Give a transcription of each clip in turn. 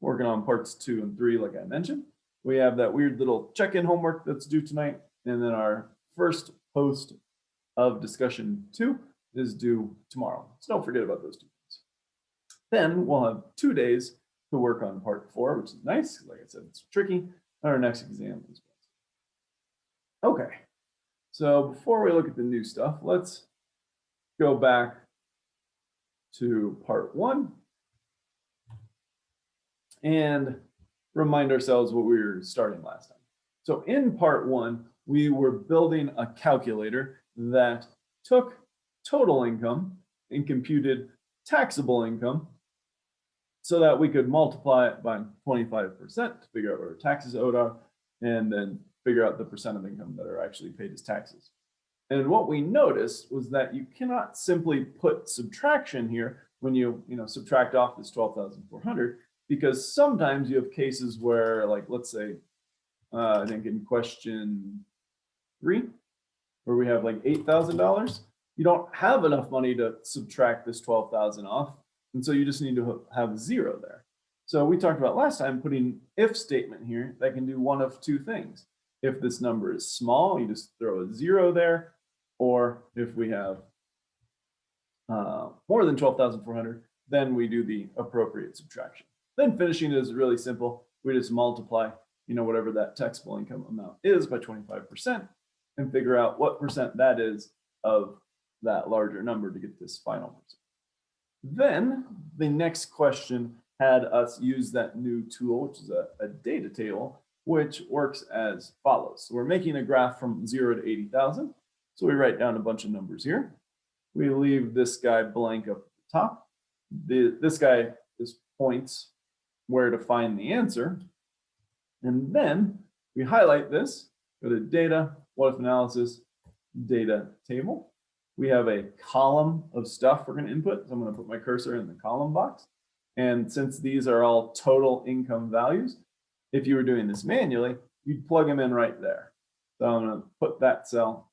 working on parts 2 and 3, like I mentioned. We have that weird little check-in homework that's due tonight. And then our first post of discussion 2 is due tomorrow. So don't forget about those 2 things. Then we'll have 2 days to work on part 4, which is nice. Like I said, it's tricky. Our next exam is Wednesday. Okay. So before we look at the new stuff, let's go back to part 1 and remind ourselves what we were starting last time. So in part 1, we were building a calculator that took total income and computed taxable income so that we could multiply it by 25% to figure out what our taxes owed are, and then figure out the percent of income that are actually paid as taxes. And what we noticed was that you cannot simply put subtraction here when you subtract off this 12,400, because sometimes you have cases where, like, let's say, I think in question 3, where we have like $8,000, you don't have enough money to subtract this 12,000 off, and so you just need to have 0 there. So we talked about last time putting if statement here that can do one of 2 things. If this number is small, you just throw a 0 there, or if we have more than 12,400, then we do the appropriate subtraction. Then finishing is really simple. We just multiply, whatever that taxable income amount is by 25% and figure out what percent that is of that larger number to get this final percent. Then the next question had us use that new tool, which is a data table, which works as follows. So we're making a graph from 0 to 80,000. So we write down a bunch of numbers here. We leave this guy blank up at the top. This guy just points where to find the answer. And then we highlight this, go to data, what if analysis, data table. We have a column of stuff we're going to input. So I'm going to put my cursor in the column box. And since these are all total income values, if you were doing this manually, you'd plug them in right there. So I'm going to put that cell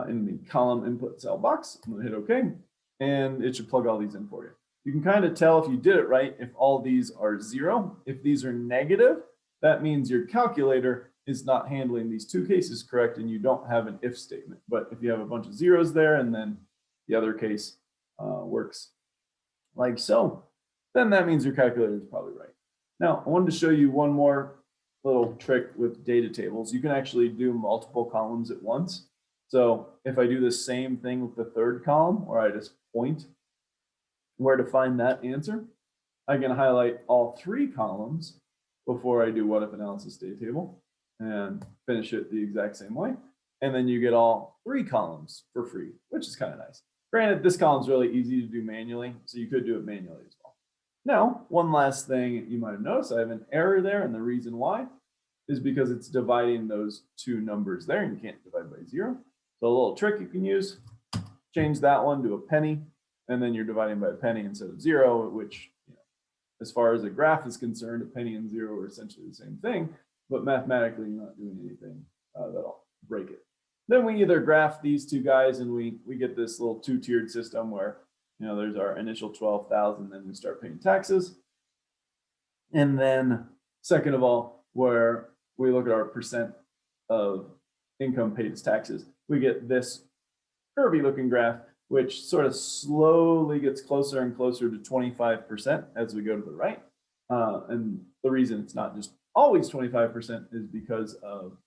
in the column input cell box. I'm going to hit OK, and it should plug all these in for you. You can kind of tell if you did it right if all these are 0. If these are negative, that means your calculator is not handling these 2 cases correct and you don't have an if statement. But if you have a bunch of zeros there and then the other case works like so, then that means your calculator is probably right. Now, I wanted to show you one more little trick with data tables. You can actually do multiple columns at once. So if I do the same thing with the 3rd column, or I just point where to find that answer, I can highlight all 3 columns before I do what if analysis data table and finish it the exact same way. And then you get all 3 columns for free, which is kind of nice. Granted, this column is really easy to do manually, so you could do it manually as well. Now, one last thing you might have noticed, I have an error there, and the reason why is because it's dividing those 2 numbers there, and you can't divide by 0. So a little trick you can use, change that one to a penny, and then you're dividing by a penny instead of 0, which, as far as a graph is concerned, a penny and 0 are essentially the same thing, but mathematically you're not doing anything that'll break it. Then we either graph these 2 guys and we get this little 2-tiered system where there's our initial 12,000, then we start paying taxes. And then second of all, where we look at our percent of income paid as taxes, we get this curvy looking graph, which sort of slowly gets closer and closer to 25% as we go to the right. And the reason it's not just always 25% is because of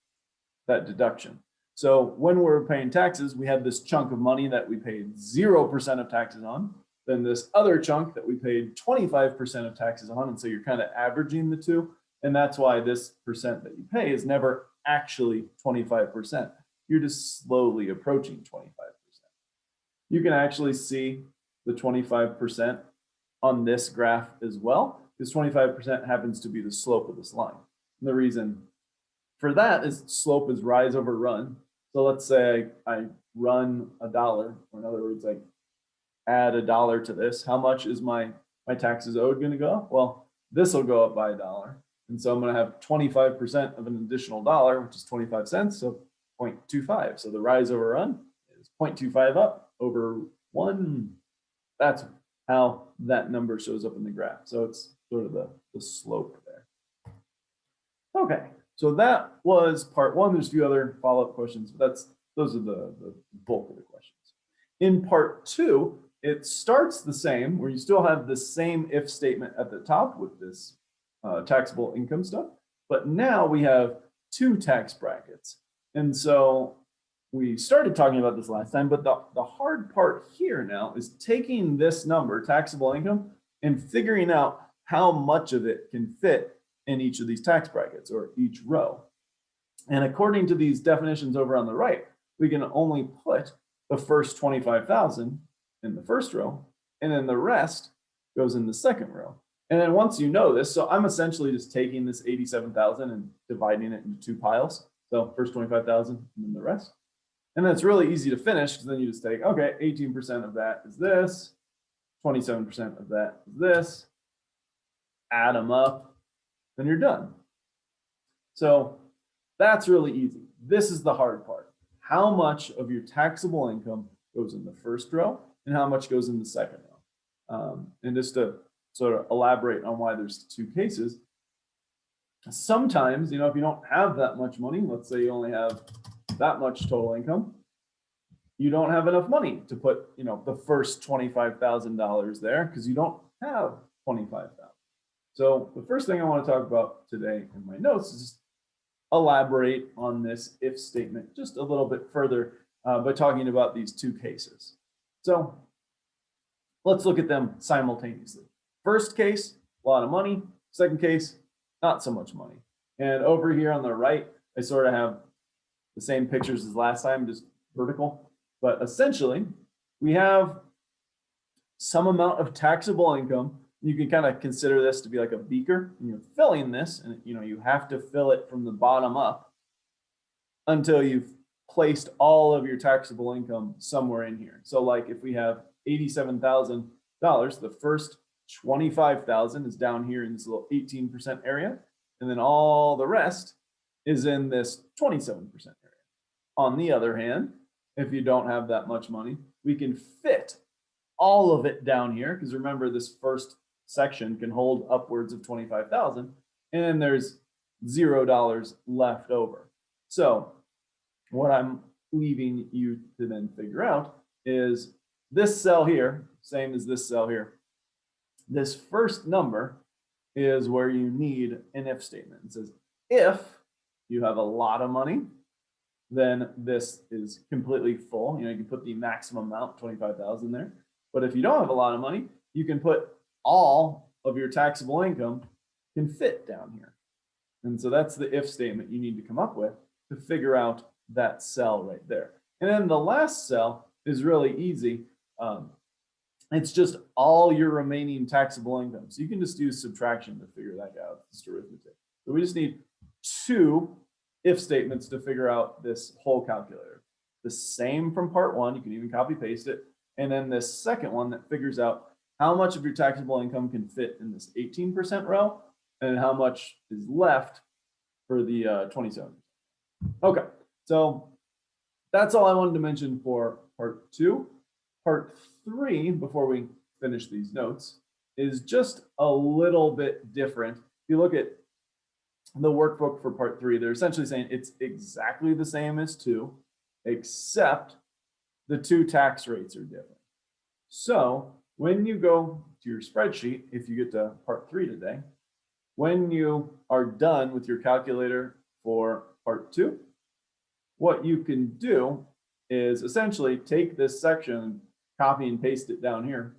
that deduction. So when we're paying taxes, we have this chunk of money that we paid 0% of taxes on, then this other chunk that we paid 25% of taxes on. And so you're kind of averaging the 2. And that's why this percent that you pay is never actually 25%. You're just slowly approaching 25%. You can actually see the 25% on this graph as well, because 25% happens to be the slope of this line. And the reason for that is slope is rise over run. So let's say I run $1, or in other words, I add $1 to this. How much is my taxes owed going to go up? Well, this will go up by $1. And so I'm going to have 25% of an additional dollar, which is 25 cents, so 0.25. So the rise over run is 0.25 up over 1. That's how that number shows up in the graph. So it's sort of the slope there. Okay, so that was part one. There's a few other follow-up questions, but those are the bulk of the questions. In part two, it starts the same, where you still have the same if statement at the top with this taxable income stuff, but now we have two tax brackets. And so we started talking about this last time, but the hard part here now is taking this number, taxable income, and figuring out how much of it can fit in each of these tax brackets or each row. And according to these definitions over on the right, we can only put the first 25,000 in the first row, and then the rest goes in the second row. And then once you know this, so I'm essentially just taking this 87,000 and dividing it into two piles. So first 25,000 and then the rest. And then it's really easy to finish because then you just take, okay, 18% of that is this, 27% of that is this, add them up, then you're done. So that's really easy. This is the hard part. How much of your taxable income goes in the first row and how much goes in the second row? And just to sort of elaborate on why there's two cases, sometimes, if you don't have that much money, let's say you only have that much total income, you don't have enough money to put, the first $25,000 there because you don't have 25,000. So the first thing I want to talk about today in my notes is just elaborate on this if statement just a little bit further by talking about these two cases. So let's look at them simultaneously. First case, a lot of money. Second case, not so much money. And over here on the right, I sort of have the same pictures as last time, just vertical. But essentially, we have some amount of taxable income. You can kind of consider this to be like a beaker, and you're filling this, and you have to fill it from the bottom up until you've placed all of your taxable income somewhere in here. So like if we have $87,000, the first 25,000 is down here in this little 18% area, and then all the rest is in this 27% area. On the other hand, if you don't have that much money, we can fit all of it down here, because remember, this first section can hold upwards of 25,000, and there's $0 left over. So what I'm leaving you to then figure out is this cell here, same as this cell here. This first number is where you need an if statement. It says, if you have a lot of money, then this is completely full. You can put the maximum amount, 25,000 there. But if you don't have a lot of money, you can put all of your taxable income can fit down here. And so that's the if statement you need to come up with to figure out that cell right there. And then the last cell is really easy. It's just all your remaining taxable income. So you can just use subtraction to figure that out, just arithmetic. So we just need two if statements to figure out this whole calculator. The same from part one, you can even copy paste it. And then this second one that figures out how much of your taxable income can fit in this 18% row and how much is left for the 27. Okay, so that's all I wanted to mention for part two. Part three, before we finish these notes, is just a little bit different. If you look at the workbook for part three, they're essentially saying it's exactly the same as two, except the two tax rates are different. So when you go to your spreadsheet, if you get to part three today, when you are done with your calculator for part two, what you can do is essentially take this section, copy and paste it down here.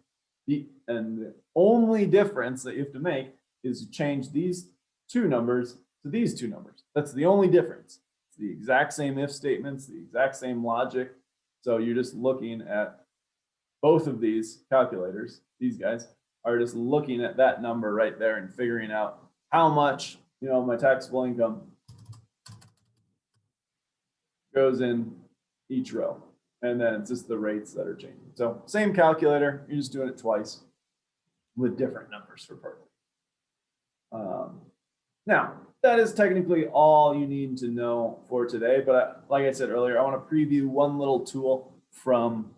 And the only difference that you have to make is change these two numbers to these two numbers. That's the only difference. It's the exact same if statements, the exact same logic. So you're just looking at both of these calculators. These guys are just looking at that number right there and figuring out how much, my taxable income goes in each row. And then it's just the rates that are changing. So same calculator, you're just doing it twice with different numbers for part three. Now, that is technically all you need to know for today. But like I said earlier, I want to preview one little tool from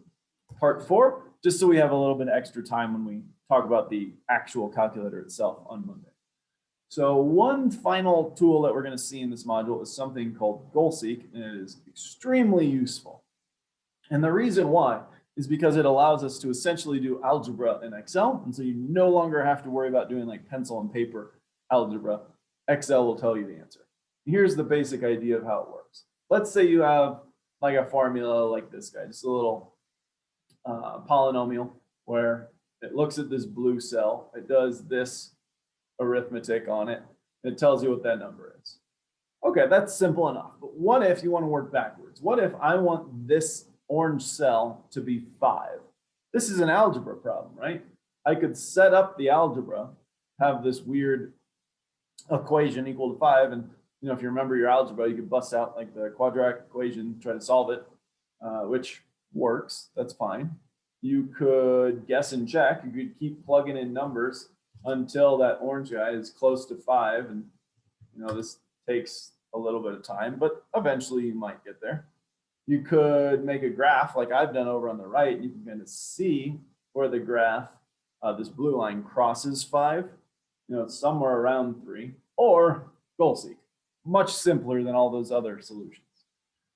part four, just so we have a little bit of extra time when we talk about the actual calculator itself on Monday. So one final tool that we're going to see in this module is something called GoalSeek, and it is extremely useful. And the reason why is because it allows us to essentially do algebra in Excel. And so you no longer have to worry about doing like pencil and paper algebra. Excel will tell you the answer. Here's the basic idea of how it works. Let's say you have like a formula like this guy, just a little polynomial where it looks at this blue cell, it does this arithmetic on it, and it tells you what that number is. Okay, that's simple enough. But what if you want to work backwards? What if I want this orange cell to be 5? This is an algebra problem, right? I could set up the algebra, have this weird equation equal to 5, and if you remember your algebra, you could bust out like the quadratic equation, try to solve it, which works. That's fine. You could guess and check. You could keep plugging in numbers until that orange guy is close to 5, and this takes a little bit of time, but eventually you might get there. You could make a graph like I've done over on the right, and you can kind of see where the graph, this blue line crosses 5. It's somewhere around 3, or GoalSeek. Much simpler than all those other solutions.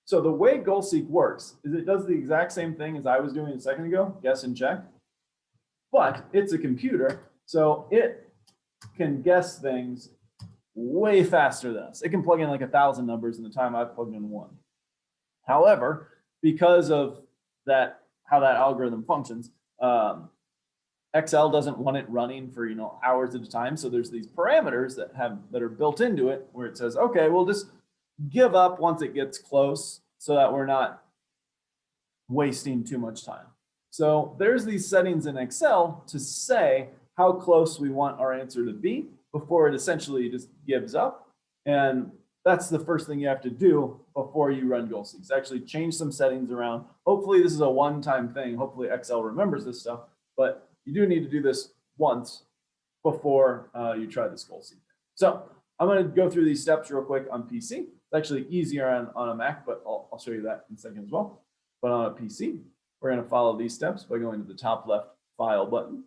So the way GoalSeek works is it does the exact same thing as I was doing a second ago, guess and check, but it's a computer, so it can guess things way faster than us. It can plug in like 1,000 numbers in the time I've plugged in 1. However, because of that, how that algorithm functions, Excel doesn't want it running for hours at a time. So there's these parameters that are built into it where it says, okay, we'll just give up once it gets close so that we're not wasting too much time. So there's these settings in Excel to say how close we want our answer to be before it essentially just gives up. And that's the first thing you have to do before you run GoalSeek. Actually change some settings around. Hopefully this is a one-time thing. Hopefully Excel remembers this stuff, but you do need to do this once before you try this GoalSeek. So I'm going to go through these steps real quick on PC. It's actually easier on a Mac, but I'll show you that in a second as well. But on a PC, we're going to follow these steps by going to the top left File button.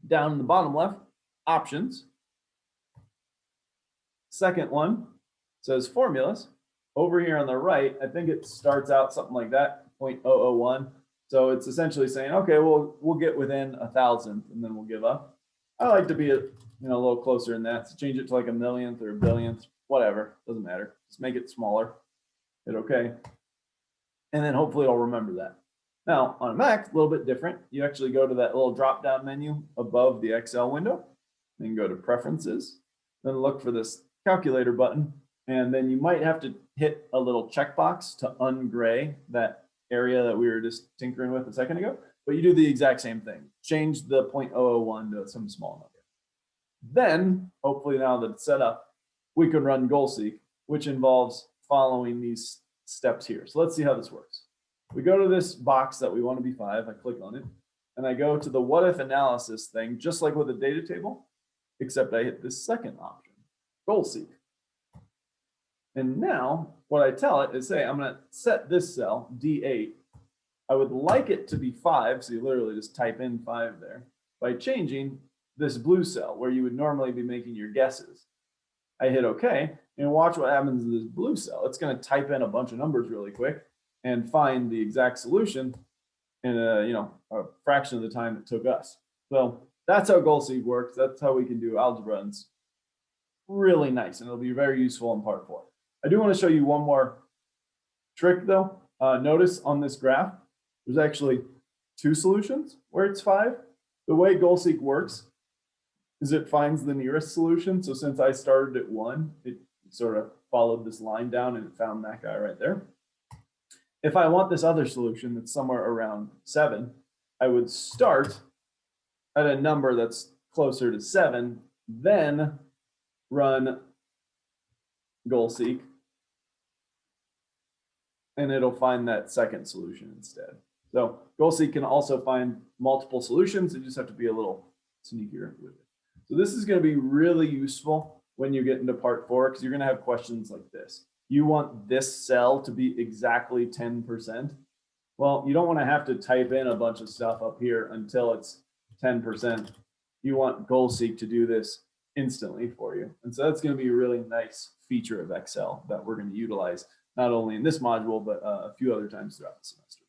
Down in the bottom left, Options. Second one says Formulas. Over here on the right, I think it starts out something like that, 0.001. So it's essentially saying, okay, we'll get within 1,000th and then we'll give up. I like to be a little closer than that. So change it to like 1,000,000th or 1,000,000th, whatever, doesn't matter. Just make it smaller. Hit okay. And then hopefully I'll remember that. Now on a Mac, a little bit different. You actually go to that little drop-down menu above the Excel window, then go to Preferences, then look for this calculator button, and then you might have to hit a little checkbox to ungray that area that we were just tinkering with a second ago, but you do the exact same thing. Change the 0.001 to some small number. Then, hopefully now that it's set up, we can run GoalSeek, which involves following these steps here. So let's see how this works. We go to this box that we want to be 5. I click on it, and I go to the what if analysis thing, just like with a data table, except I hit this second option, GoalSeek. And now what I tell it is say, I'm going to set this cell, D8. I would like it to be 5. So you literally just type in 5 there by changing this blue cell where you would normally be making your guesses. I hit OK, and watch what happens to this blue cell. It's going to type in a bunch of numbers really quick and find the exact solution in a fraction of the time it took us. So that's how GoalSeek works. That's how we can do algebra. And it's really nice, and it'll be very useful in part 4. I do want to show you one more trick though. Notice on this graph, there's actually 2 solutions where it's 5. The way GoalSeek works is it finds the nearest solution. So since I started at 1, it sort of followed this line down and it found that guy right there. If I want this other solution that's somewhere around 7, I would start at a number that's closer to 7, then run GoalSeek, and it'll find that second solution instead. So GoalSeek can also find multiple solutions. You just have to be a little sneakier with it. So this is going to be really useful when you get into part 4, because you're going to have questions like this. You want this cell to be exactly 10%. Well, you don't want to have to type in a bunch of stuff up here until it's 10%. You want GoalSeek to do this instantly for you. And so that's going to be a really nice feature of Excel that we're going to utilize not only in this module, but a few other times throughout the semester.